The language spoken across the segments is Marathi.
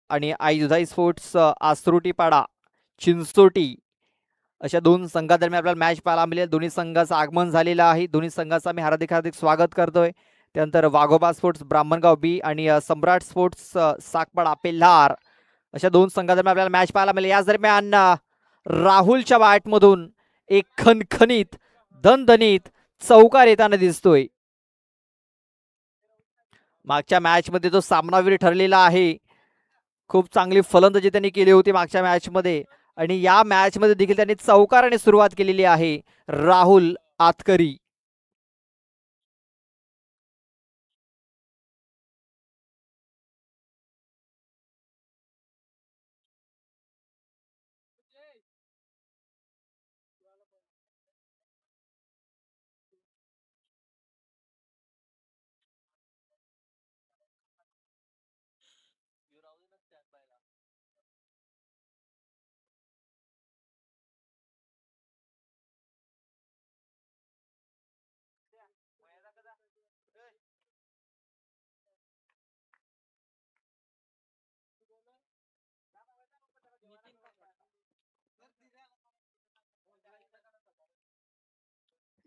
आणि आई दुधाई स्पोर्ट्स आसरोटीपाडा चिंचोटी अशा दोन संघादरम्यान आपल्याला मॅच पाहायला मिळेल. दोन्ही संघाचं आगमन झालेलं आहे. दोन्ही संघाचं आम्ही हार्दिक हार्दिक स्वागत करतोय. त्यानंतर वाघोबा स्पोर्ट्स ब्राह्मणगाव बी आणि सम्राट स्पोर्ट्स साकपाडा पेल्हार अशा दोन संघादरम्यान आपल्याला मॅच पाहायला मिळेल. याच दरम्यान राहुलच्या बॅटमधून एक खणखणीत दणदणीत चौकार येताना दिसतोय. मागच्या मॅच मध्ये तो सामनावीर ठरलेला आहे. खूप चांगली फलंदाजी त्यांनी केली होती मागच्या मॅच मध्ये आणि या मॅच मध्ये देखील त्यांनी चौकाराने सुरुवात केलेली आहे. राहुल आतकरी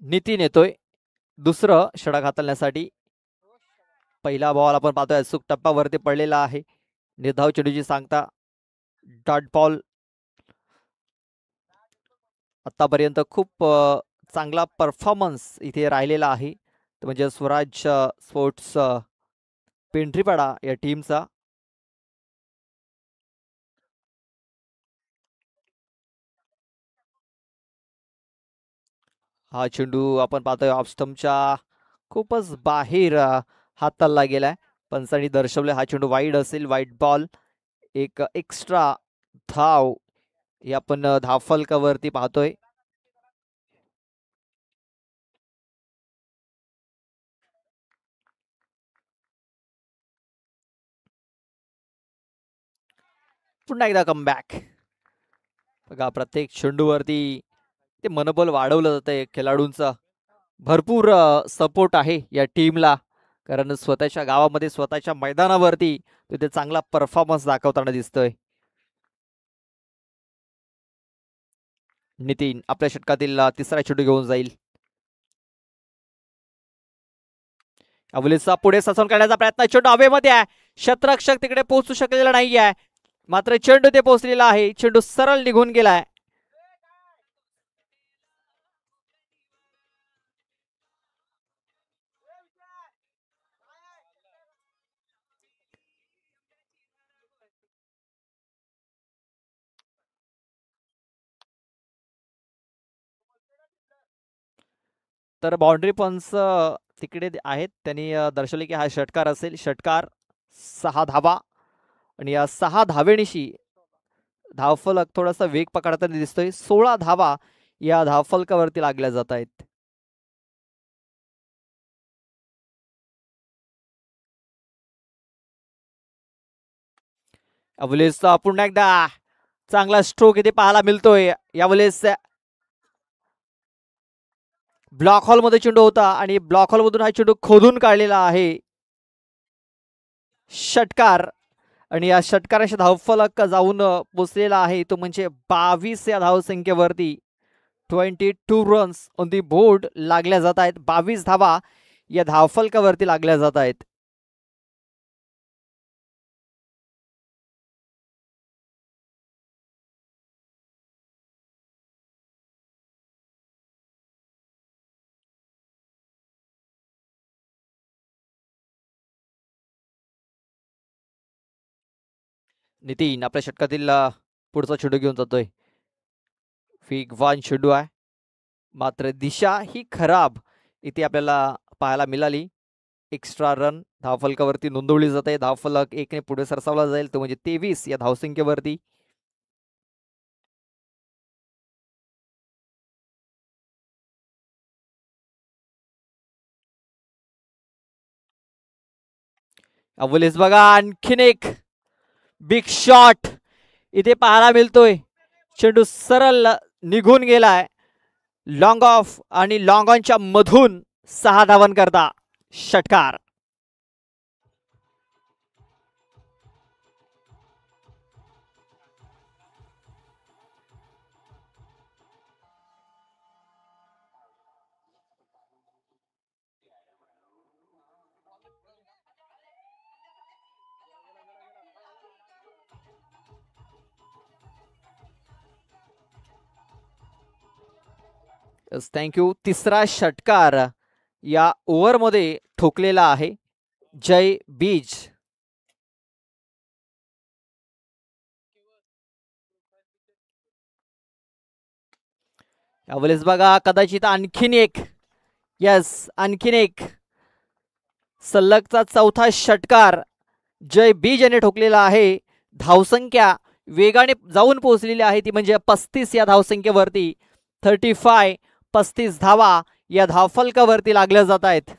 नितीन येतोय दुसरं षटक हाताळण्यासाठी. पहिला बॉल आपण पाहतोय अचूक टप्प्यावरती पडलेला आहे. निर्धाव चेंडूची सांगता डॉट बॉल. आतापर्यंत खूप चांगला परफॉर्मन्स इथे राहिलेला आहे. म्हणजे स्वराज स्पोर्ट्स पेंढरीपाडा या टीमचा. हा चेंडू आपण पाहतोय ऑफस्टमच्या खूपच बाहेर हाताला गेलाय. पंचांनी दर्शवले हा चेंडू वाईड असेल. वाईट बॉल. एक एक्स्ट्रा धाव ही आपण धावफलकावरती पाहतोय. पुन्हा एकदा कमबॅक. बघा प्रत्येक चेंडूवरती ते मनोबल वाढवलं जातंय खेळाडूंचा. भरपूर सपोर्ट आहे या टीमला कारण स्वतःच्या गावामध्ये स्वतःच्या मैदानावरती तिथे चांगला परफॉर्मन्स दाखवताना दिसतोय. नितीन आपल्या षटकातील तिसरा चेंडू घेऊन जाईल. अवलीचा पुढे सचवून करण्याचा प्रयत्न. चेंडू हवेमध्ये आहे. शतरक्षक तिकडे पोहोचू शकलेला नाहीये. मात्र चेंडू ते पोहोचलेला आहे. चेंडू सरळ निघून गेलाय. तर बाउंड्री पंच तिकडे आहेत. त्यांनी दर्शवले की हा षटकार असेल. षटकार 6 धावा आणि या 6 धावेनिशी धावफलक थोडासा वेग पकडताना दिसतोय. 16 धावा या धावफलकावरती लागल्या जात आहेत. यावेळेस पुन्हा एकदा चांगला स्ट्रोक इथे पाहायला मिळतोय. यावेळेस ब्लॉक हॉल मध्ये चेंडू होता आणि ब्लॉक हॉल मधून हा चेंडू खोदून काढलेला आहे. षटकार आणि या षटकाराच्या धावफलक जाऊन पोचलेला आहे तो म्हणजे 22 या धावसंख्येवरती. 22 रन्स ऑन दी बोर्ड लागल्या जात आहेत. 22 धावा या धावफलकावरती लागल्या जात आहेत. नितीन आपल्या षटकातील पुढचा चेंडू घेऊन जातोय. वेगवान चेंडू आहे मात्र दिशा ही खराब इथे आपल्याला पाहायला मिळाली. एक्स्ट्रा रन धावफलकावरती नोंदवली जाते. धावफलक 1 ने पुढे सरसावला जाईल तो म्हणजे 23 या धावसंख्येवरती. अवलेस बघा आणखीन एक बिग शॉट इथे पाहायला मिळतोय. चेंडू सरळ निघून गेलाय. लॉंग ऑफ आणि लॉंग ऑनच्या मधून 6 धावन करता षटकार. थँक्यू. तिसरा षटकार या ओव्हरमध्ये ठोकलेला आहे जय बीज. यावेळेस बघा कदाचित आणखीन एक, यस आणखीन एक सलगचा चौथा षटकार जय बीज याने ठोकलेला आहे. धावसंख्या वेगाने जाऊन पोहोचलेली आहे ती म्हणजे 35 या धावसंख्येवरती. 35 धावा या धावफलकावरती लागल्या जात आहेत.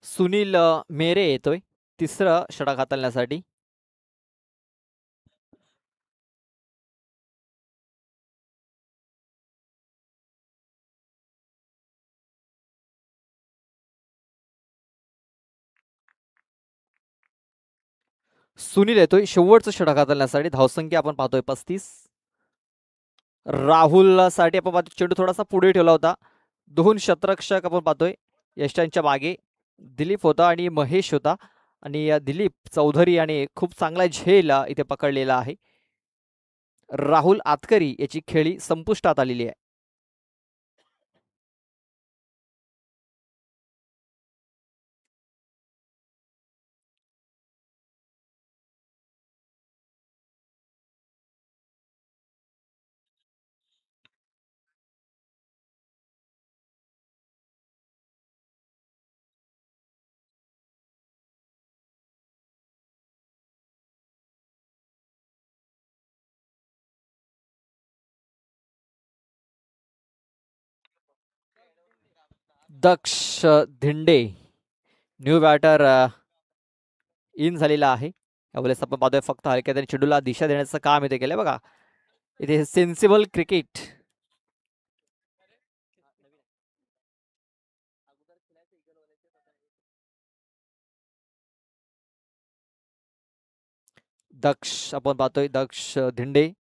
सुनील मेरे येतोय तिसरं षटक हाताळण्यासाठी. सुनील येतोय शेवटचं षटक हाताळण्यासाठी. धावसंख्या आपण पाहतोय 35. राहुल साठी आपण पाहतोय चेंडू थोडासा पुढे ठेवला होता. 2 शतरक्षक आपण पाहतोय यष्टांच्या मागे. दिलीप होता आणि महेश होता आणि दिलीप चौधरी याने खूप चांगला झेल इथे पकडलेला आहे. राहुल आतकरी याची खेळी संपुष्टात आलेली आहे. दक्ष धिंडे न्यू बॅटर इन झालेला आहे. यावेळेस आपण पाहतोय फक्त हलक्या त्याने चेंडूला दिशा देण्याचं काम इथे केलंय बघा. इथे सेन्सिबल क्रिकेट. दक्ष आपण पाहतोय दक्ष धिंडे.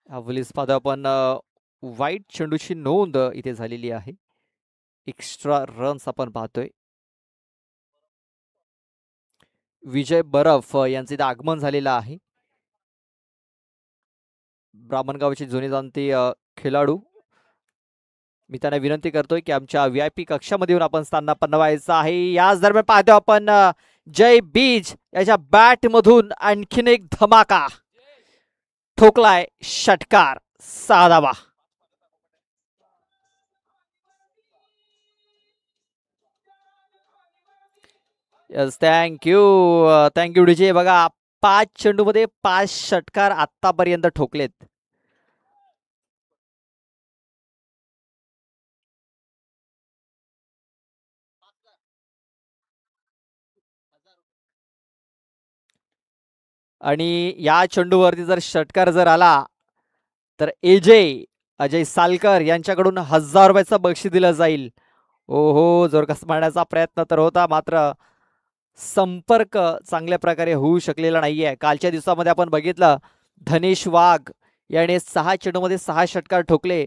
यावेळेस पाहतोय आपण वाईट चेंडूची नोंद इथे झालेली आहे. एक्स्ट्रा रन्स आपण पाहतोय. विजय बरफ यांचे इथे आगमन झालेलं आहे. ब्राह्मणगावचे जुने जाणते खेळाडू. मी त्यांना विनंती करतोय की आमच्या VIP कक्षामध्ये येऊन आपण स्थान बनवायचं आहे. याच दरम्यान पाहतो आपण जय बीज याच्या बॅट मधून आणखीन एक धमाका ठोकलाय षटकार 6 धावा. Yes thank you DJ. बघा 5 चेंडूमध्ये 5 षटकार आतापर्यंत ठोकलेत. आणि या चेंडूवरती जर षटकार जर आला तर अजय सालकर यांच्याकडून 1000 रुपयाचं बक्षीस दिलं जाईल. ओहो जोरकस मारण्याचा प्रयत्न तर होता मात्र संपर्क चांगल्या प्रकारे होऊ शकलेला नाहीये. कालच्या दिवसामध्ये आपण बघितलं धनेश वाघ याने 6 चेंडूमध्ये 6 षटकार ठोकले.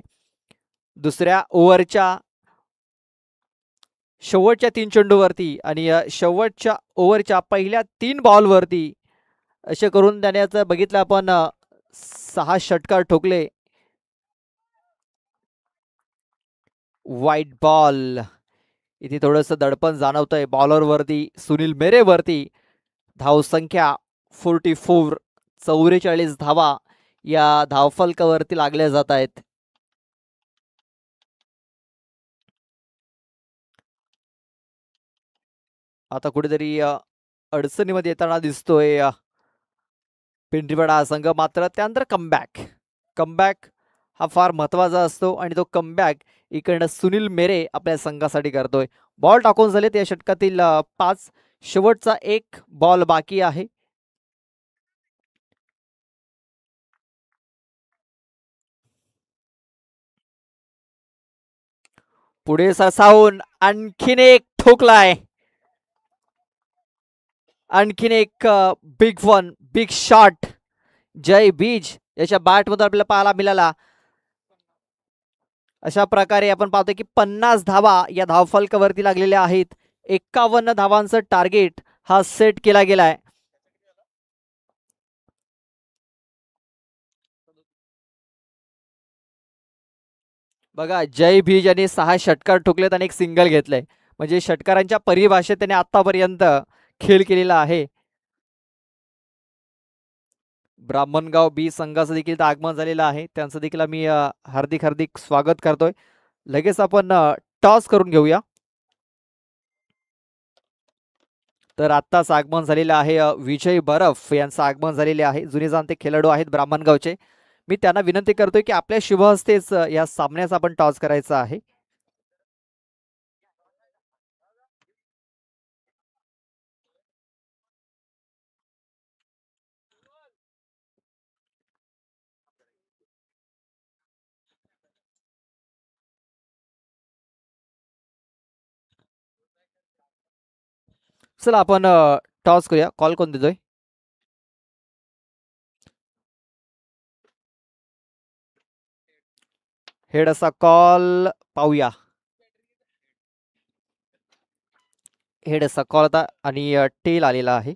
दुसऱ्या ओव्हरच्या शेवटच्या 3 चेंडूवरती आणि शेवटच्या ओव्हरच्या पहिल्या 3 बॉलवरती असे करून त्याने आता बघितलं आपण 6 षटकार ठोकले. White ball. इथे थोडंसं दडपण जाणवतंय बॉलर वरती, सुनील मेरे वरती. धावसंख्या 44, 44 धावा या धावफलकावरती लागल्या जात आहेत. आता कुठेतरी अडचणीमध्ये येताना दिसतोय पिंपरीपाडा संघ. मात्र त्यानंतर कमबॅक हा फार महत्वाचा असतो आणि तो कमबॅक इकडनं सुनील मेरे आपल्या संघासाठी करतोय. बॉल टाकून झालेत या षटकातील 5. शेवटचा एक बॉल बाकी आहे. पुढे सरसावून आणखीन एक ठोकलाय. आणखीन एक बिग शॉट जय बीज याच्या बॅटमधून आपल्याला पाहायला मिळाला. अशा प्रकारे आपण पाहतोय की 50 धावा या धावफलकावरती लागलेल्या आहेत. 51 धावांचं टार्गेट हा सेट केला गेलाय. बघा जय भीज यांनी 6 षटकार ठोकलेत आणि एक सिंगल घेतलंय. म्हणजे षटकारांच्या परिभाषेत त्याने आतापर्यंत खेळ केलेला आहे. ब्राह्मणगाव बी संघाचं देखील आगमन झालेलं आहे. त्यांचं देखील आम्ही हार्दिक स्वागत करतोय. लगेच आपण टॉस करून घेऊया. तर आत्ताच आगमन झालेलं आहे विजय बरफ यांचं आगमन झालेले आहे. जुने जाणते खेळाडू आहेत ब्राह्मणगावचे. मी त्यांना विनंती करतोय की आपल्या शुभ हस्तेच या सामन्याचा आपण टॉस करायचा आहे. चला आपण टॉस करूया. कॉल कोण देतोय? हेड असा कॉल पाहूया. हेड असा कॉल होता आणि टेल आलेला आहे.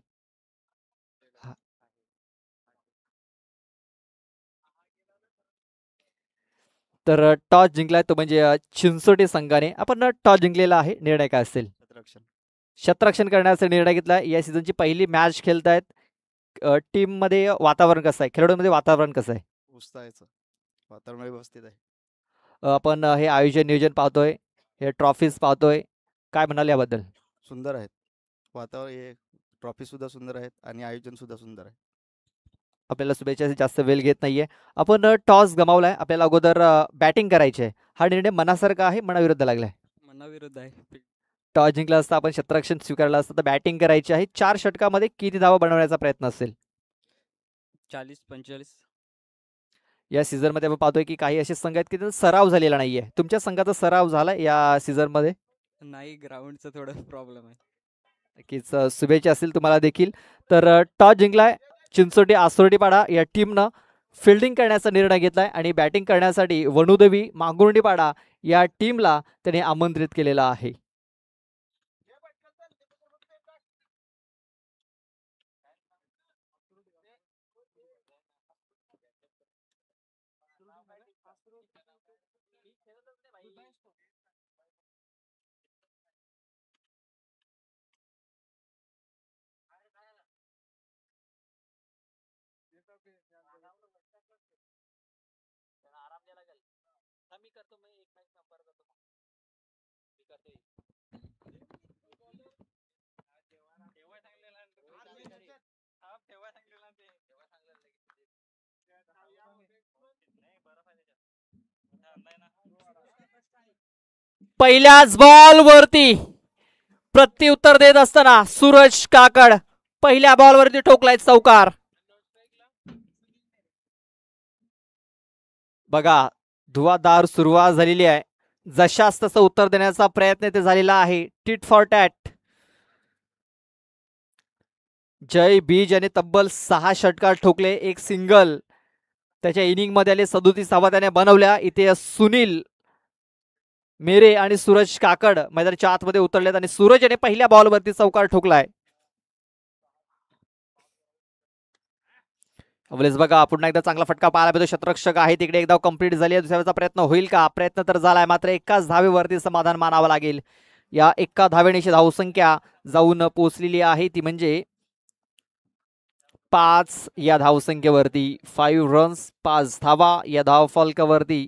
तर टॉस जिंकलाय तो म्हणजे चिंचोटी संघाने. आपण टॉस जिंकलेला आहे. निर्णय काय असेल? क्षेत्ररक्षण करण्याचा निर्णय घेतला. या सीझनची पहिली मॅच खेळतायत. टीम मध्ये वातावरण कसं आहे? खेळाडूंमध्ये वातावरण कसं आहे? उत्साहाचं वातावरण व्यवस्थित आहे. आपण हे आयोजन नियोजन पाहतोय, हे ट्रॉफीज पाहतोय, काय म्हणाल याबद्दल? सुंदर आहेत. वातावरण हे ट्रॉफी सुद्धा सुंदर आहेत आणि आयोजन सुद्धा सुंदर आहे. आपल्याला शुभेच्छा. जास्त वेळ घेत नाहीये. आपण टॉस गमावलाय. आपल्याला अगोदर बॅटिंग करायची आहे. हा निर्णय मनासारखा आहे, मनाविरुद्ध लागलाय? मनाविरुद्ध आहे. टॉस जिंकला असता आपण क्षेत्ररक्षण स्वीकारलं असतं तर बॅटिंग करायची आहे. 4 षटकामध्ये किती धावा बनवण्याचा प्रयत्न असेल? 40-45. या सीझन मध्ये आपण पाहतोय की काही असे संघ आहेत की त्यांचा सराव झालेला नाहीये. तुमच्या संघाचा सराव झाला या सीझन मध्ये? नाही, ग्राउंडचा थोडा प्रॉब्लेम आहे. नक्कीच शुभेच्छा असतील तुम्हाला देखील. तर टॉस जिंकलाय चिंचोटी आसोर्डीपाडा या टीमनं. फिल्डिंग करण्याचा निर्णय घेतलाय आणि बॅटिंग करण्यासाठी वणुदेवी मांगुर्डीपाडा या टीमला त्याने आमंत्रित केलेला आहे. पहिल्याच बॉल वरती प्रत्युत्तर देत असताना सूरज काकड पहिल्या बॉल वरती ठोकलाय चौकार. बघा धुवाधार सुरुवात झालेली आहे. जशास तसं उत्तर देण्याचा प्रयत्न ते झालेला आहे. Tit for tat. जय बीज याने तब्बल 6 षटकार ठोकले, एक सिंगल त्याच्या इनिंग मध्ये आले. 37 धावा त्याने बनवल्या. इथे सुनील मेरे आणि सूरज काकड मैदानाच्या आतमध्ये उतरलेत आणि सूरज याने पहिल्या बॉलवरती चौकार ठोकलाय. अवलेस बघा पुन्हा एकदा चांगला फटका पाहायला मिळतो. शतरक्षक आहे तिकडे एकदा कंप्लीट झाली आहे. दुसऱ्याचा प्रयत्न होईल का? प्रयत्न तर झालाय मात्र एकाच धावेवरती समाधान मानावं लागेल. या एका धावेनिशी धावसंख्या जाऊन पोहोचलेली आहे ती म्हणजे 5 या धावसंख्येवरती. 5 रन्स 5 धावा या धावफलकावरती.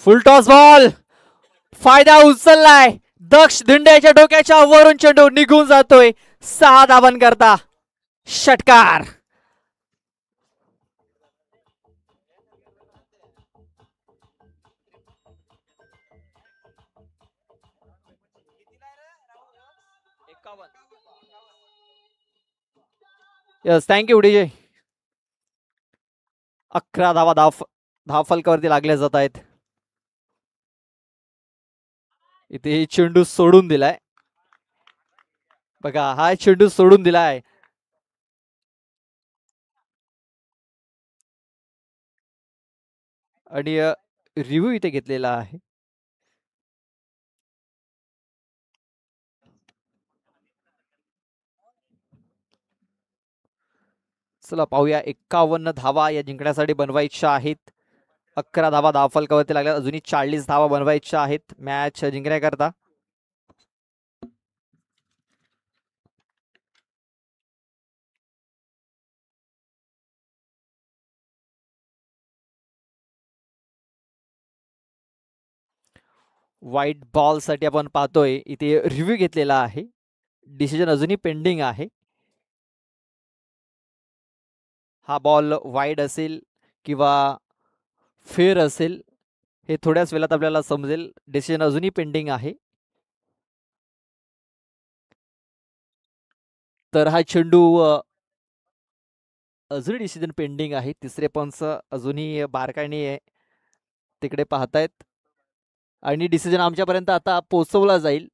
फुल टॉस बॉल फायदा उचललाय. दक्ष धिंड्याच्या डोक्याच्या वरून चेंडू निघून जातोय. 6 धावन करता षटकार. Yes thank you DJ. 11 धावा धावफलकावरती लागल्या जात आहेत. इथे चेंडू सोडून दिलाय बघा. हा चेंडू सोडून दिलाय. आणि रिव्ह्यू इथे घेतलेला आहे. चला पाहूया. 51 धावा या जिंकण्यासाठी बनवायच्या आहेत. 11 धावा धावफलकावरती लागल्या. अजूनही 40 धावा बनवायच्या आहेत मॅच जिंकण्याकरता. व्हाईट बॉल साठी आपण पाहतोय इथे रिव्ह्यू घेतलेला आहे. डिसिजन अजूनही पेंडिंग आहे. हा बॉल वाईड असेल किंवा फेअर असेल हे थोड्याच वेळात आपल्याला समजेल. डिसिजन अजूनही पेंडिंग आहे. तर हा चेंडू अजूनही डिसिजन पेंडिंग आहे. तिसरे पंच अजूनही बारकाईने तिकडे पाहतायत आणि डिसिजन आमच्यापर्यंत आता पोहोचवला जाईल.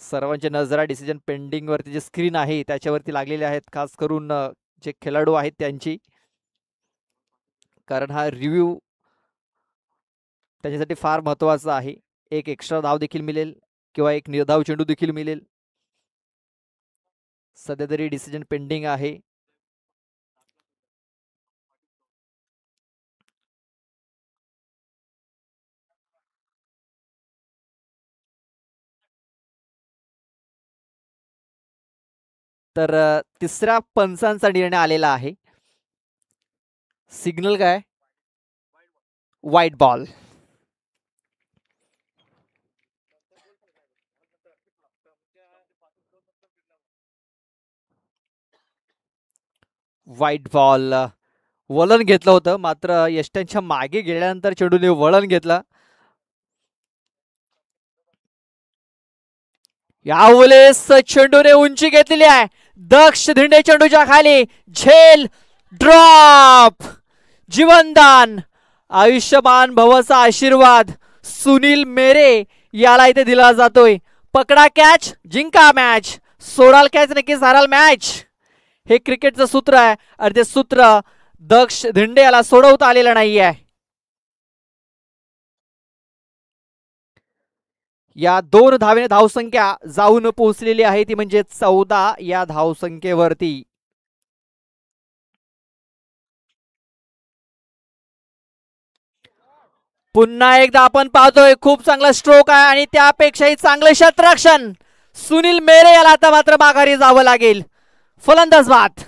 सर्वांच्या नजरा डिसिजन पेंडिंग वरती जे स्क्रीन आहे त्याच्यावरती लागलेले आहेत. खास करून जे खेळाडू आहेत त्यांची, कारण हा रिव्ह्यू त्याच्यासाठी फार महत्वाचा आहे. एक एक्स्ट्रा धाव देखील मिळेल किंवा एक निर्धाव चेंडू देखील मिळेल. सध्या तरी डिसिजन पेंडिंग आहे. तर तिसऱ्या पंचांचा निर्णय आलेला आहे. सिग्नल काय? White ball. White ball. वळण घेतलं होतं मात्र यष्ट्यांच्या मागे गेल्यानंतर चेंडूने वळण घेतलं. यावेळेस चेंडूने उंची घेतलेली आहे. दक्ष धिंडे चेंडूच्या खाली झेल ड्रॉप. जीवनदान आयुष्यमान भवचा आशीर्वाद सुनील मेरे याला इथे दिला जातोय. पकडा कॅच जिंका मॅच. सोडाल कॅच नक्कीच हाराल मॅच. हे क्रिकेटचं सूत्र आहे आणि ते सूत्र दक्ष धिंडे याला सोडवता आलेलं नाहीये. या 2 धावेने धावसंख्या जाऊन पोहोचलेली आहे ती म्हणजे 14 या धावसंख्येवरती. पुन्हा एकदा आपण पाहतोय खूप चांगला स्ट्रोक आहे आणि त्यापेक्षाही चांगलं क्षेत्ररक्षण. सुनील मेरे याला आता मात्र माघारी जावं लागेल. फलंदाज बाद.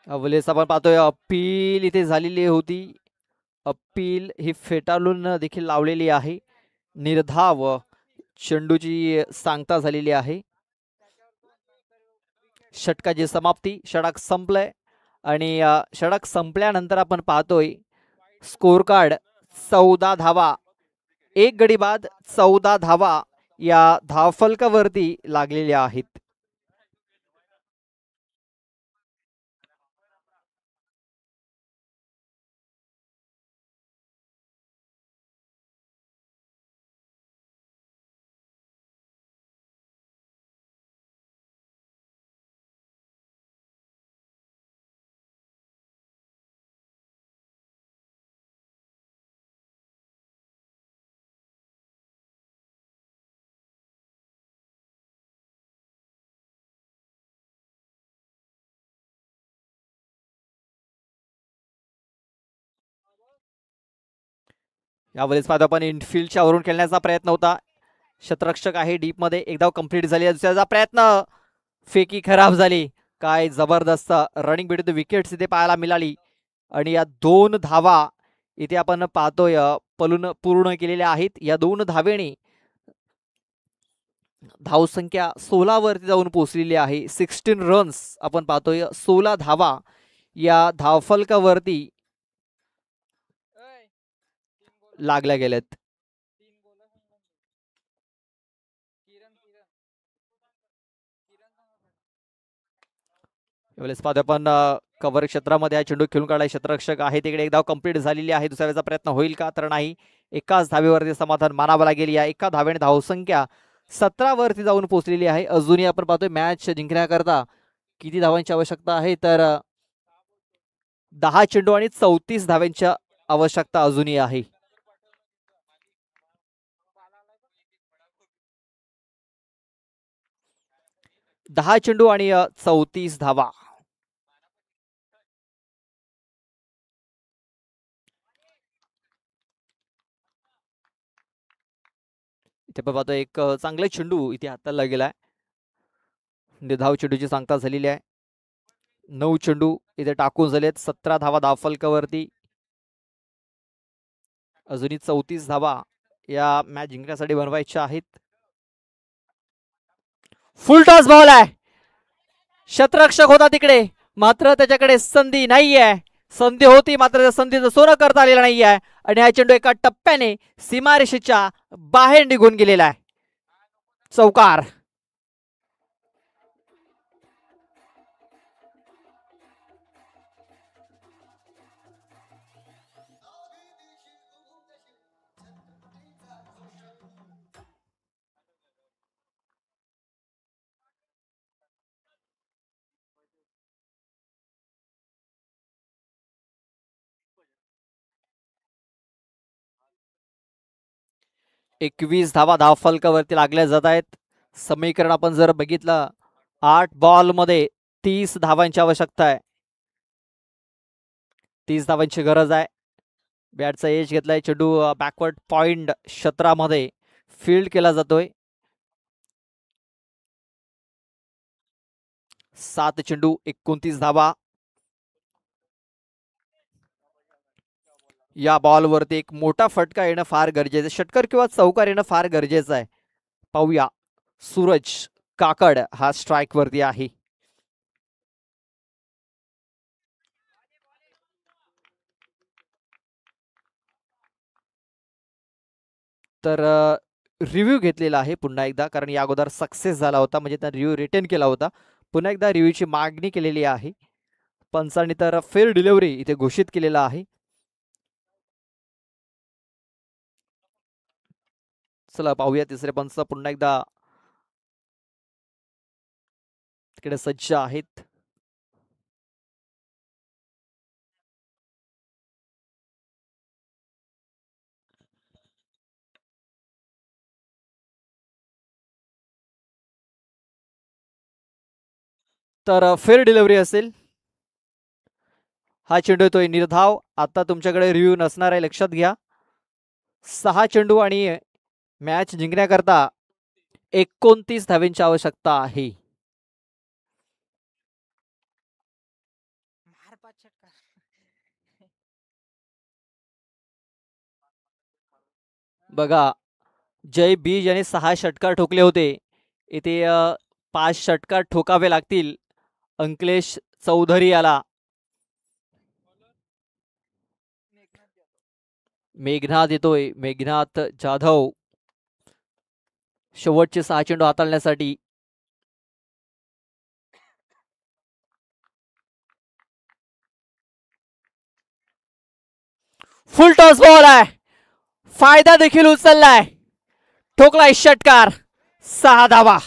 अवलेस आपण पाहतोय अपील इथे झालेली होती. अपील ही फेटाळून देखील लावलेली आहे. निर्धाव चेंडूची सांगता झालेली आहे. षटकाची समाप्ती. षटक संपलंय आणि षटक संपल्यानंतर आपण पाहतोय स्कोर कार्ड 14 धावा, एक गडी बाद 14 धावा या धावफलकावरती लागलेल्या आहेत. यावेळेस पाहतो आपण इनफिल्डच्या वरून खेळण्याचा प्रयत्न होता. शतरक्षक आहे डीप मध्ये. एक धाव कंप्लीट झाली. दुसऱ्याचा प्रयत्न, फेकी खराब झाली. काय जबरदस्त रनिंग बिटवीन द विकेट्स इथे पाहायला मिळाली आणि या 2 धावा इथे आपण पाहतोय पूर्ण केलेल्या आहेत. या 2 धावेने धावसंख्या 16 वरती जाऊन पोहोचलेली आहे. 16 रन्स आपण पाहतोय. 16 धावा या धावफलकावरती लागल्या गेल्यात. यावेळेस पाहतो आपण कव्हर क्षेत्रामध्ये हा चेंडू खेळून काढला. क्षेत्ररक्षक आहे तिकडे. एक धाव कंप्लीट झालेली आहे. दुसऱ्या वेळेचा प्रयत्न होईल का, तर नाही. एकाच धावेवरती समाधान मानावं लागेल. या एका धावेने धावसंख्या 17 वरती जाऊन पोहोचलेली आहे. अजूनही आपण पाहतोय मॅच जिंकण्याकरता किती धावांची आवश्यकता आहे, तर 10 चेंडू आणि 34 धाव्यांची आवश्यकता अजूनही आहे. दहा चेंडू आणि 34 धावा. इथे पण पाहतो एक चांगला चेंडू इथे हाताला गेलाय. धाव चेंडूची सांगता झालेली आहे. 9 चेंडू इथे टाकून झालेत. 17 धावा धावफलकावरती. अजूनही 34 धावा या मॅच जिंकण्यासाठी बनवायच्या आहेत. फुल टॉस बॉल आहे. शतरक्षक होता तिकडे, मात्र त्याच्याकडे संधी नाहीये. संधी होती मात्र त्या संधीचं सोनं करता आलेलं नाहीये आणि हा चेंडू एका टप्प्याने सीमारेषेच्या बाहेर निघून गेलेला आहे. चौकार. एकवीस धावा धावफलकावरती लागल्या जात आहेत. समीकरण आपण जर बघितलं, 8 बॉल मध्ये 30 धावांची आवश्यकता आहे. 30 धावांची गरज आहे. बॅटचा एज घेतलाय. चेंडू बॅकवर्ड पॉइंट क्षेत्रामध्ये फील्ड केला जातोय. 7 चेंडू 29 धावा. या बॉलवरती एक मोठा फटका येणं फार गरजेचं आहे. षटकार किंवा चौकार येणं फार गरजेचं आहे. पाहूया. सूरज काकड हा स्ट्राइक वरती आहे. तर रिव्ह्यू घेतलेला आहे पुन्हा एकदा, कारण या अगोदर सक्सेस झाला होता, म्हणजे त्या रिव्ह्यू रिटर्न केला होता. पुन्हा एकदा रिव्ह्यूची मागणी केलेली आहे. पंचांनी तर फेअर डिलिव्हरी इथे घोषित केलेला आहे. चला पाहूया. तिसरे पंच पुन्हा एकदा तिकडे सज्ज आहेत. तर फेअर डिलिव्हरी असेल. हा चेंडू येतोय निर्धाव. आता तुमच्याकडे रिव्ह्यू नसणार आहे, लक्षात घ्या. 6 चेंडू आणि मॅच जिंकण्याकरता 29 धावांची आवश्यकता आहे. बघा, जय बीज याने 6 षटकार ठोकले होते. इथे 5 षटकार ठोकावे लागतील अंकलेश चौधरी याला. मेघनाथ येतोय, मेघनाथ जाधव शेवटचे 6 चेंडू हाताळण्यासाठी. फुल टॉस बॉल आहे, फायदा देखील उचललाय, ठोकलाय षटकार, 6 धावा.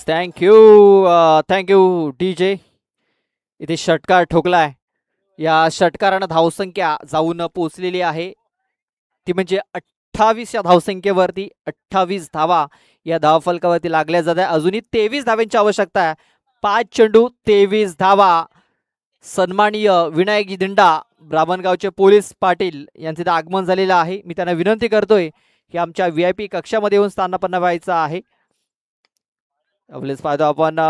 Thank you thank you DJ. इथे षटकार ठोकलाय. या षटकारानं धावसंख्या जाऊन पोहोचलेली आहे, ती म्हणजे 28 या धावसंख्येवरती. 28 धावा या धावफलकावरती लागल्या जात आहे. अजूनही 23 धाव्यांची आवश्यकता आहे. 5 चेंडू 23 धावा. सन्माननीय विनायकजी दिंडा ब्राह्मणगावचे पोलीस पाटील यांचे इथे आगमन झालेलं आहे. मी त्यांना विनंती करतोय की आमच्या VIP कक्षामध्ये येऊन स्थानापन्न व्हायचं आहे. आपलेच फायदा आपण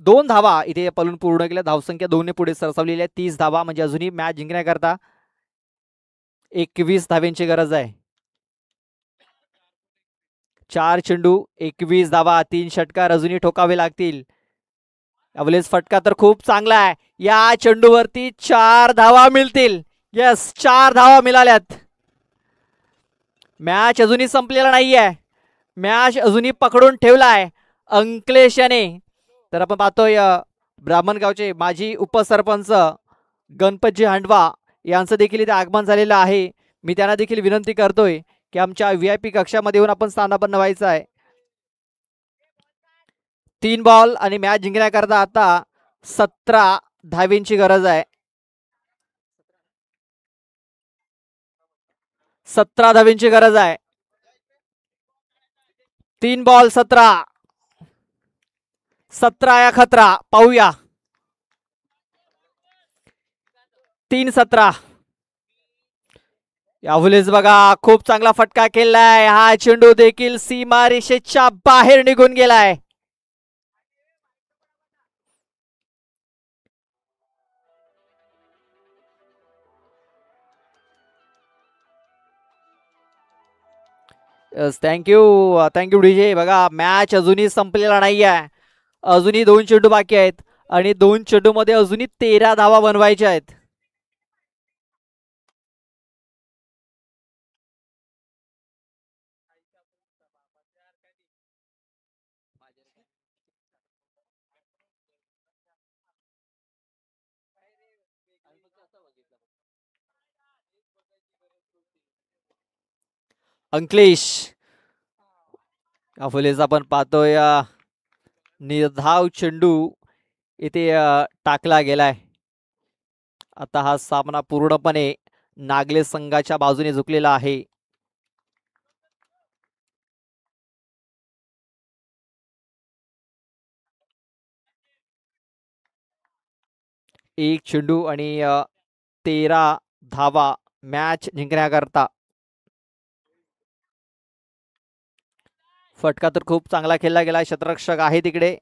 दोन धावा इथे पलून पूर्ण केल्या. धावसंख्या 2 ने पुढे सरसावलेली आहे. 30 धावा म्हणजे अजूनही मॅच जिंकण्याकरता 21 धाव्यांची गरज आहे. 4 चेंडू 21 धावा. 3 षटकार अजूनही ठोकावे लागतील. अवलेस फटका तर खूप चांगला आहे. या चेंडूवरती 4 धावा मिळतील. यस, 4 धावा मिळाल्यात. मॅच अजूनही संपलेला नाहीये. मॅच अजूनही पकडून ठेवलाय अंकलेश याने. तर आपण पाहतोय ब्राह्मणगावचे माजी उपसरपंच गणपतजी हांडवा यांचं देखील इथे आगमन झालेलं आहे. मी त्यांना देखील विनंती करतोय की आमच्या VIP कक्षामध्ये येऊन आपण स्थानापन्न व्हायचं आहे. 3 बॉल आणि मॅच जिंकण्याकरता आता 17 धावींची गरज आहे. 17 धावींची गरज आहे. 3 बॉल 17. 17 या खतरा. पाहूया. 3-17. यावलेच बघा, खूप चांगला फटका केलाय. हा चेंडू देखील सीमारेषेच्या बाहेर निघून गेलाय. Thank you thank you DJ. बघा, मॅच अजूनही संपलेला नाही आहे. अजूनही 2 चेंडू बाकी आहेत आणि 2 चेंडू मध्ये अजूनही 13 धावा बनवायच्या आहेत. अंकलेश अफोलेस आपण पाहतोय निर्धाव चेंडू इथे टाकला गेलाय. आता हा सामना पूर्णपणे नागले संघाच्या बाजूने झुकलेला आहे. एक चेंडू आणि 13 धावा मॅच जिंकण्याकरता. फटका तर खूप चांगला खेळला गेला. क्षेत्ररक्षक आहे तिकडे,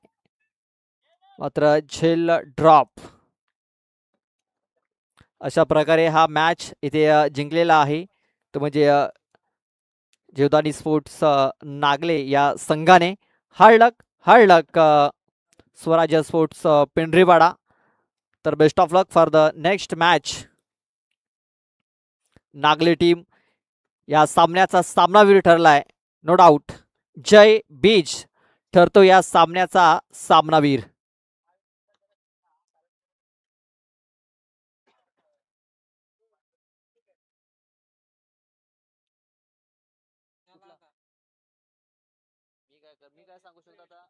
मात्र झेल ड्रॉप. अशा प्रकारे हा मॅच इथे जिंकलेला आहे. तो म्हणजे जीवदानी स्पोर्ट्स नागले या संघाने. हार्ड लक स्वराज्य स्पोर्ट्स पिंडरीवाडा. तर best of luck for the next match. Nagle team या सामन्याचा सामनावीर ठरलाय. नो डाऊट जय बीज ठरतो या सामन्याचा सामनावीर. मी काय सांगू शकतो आता.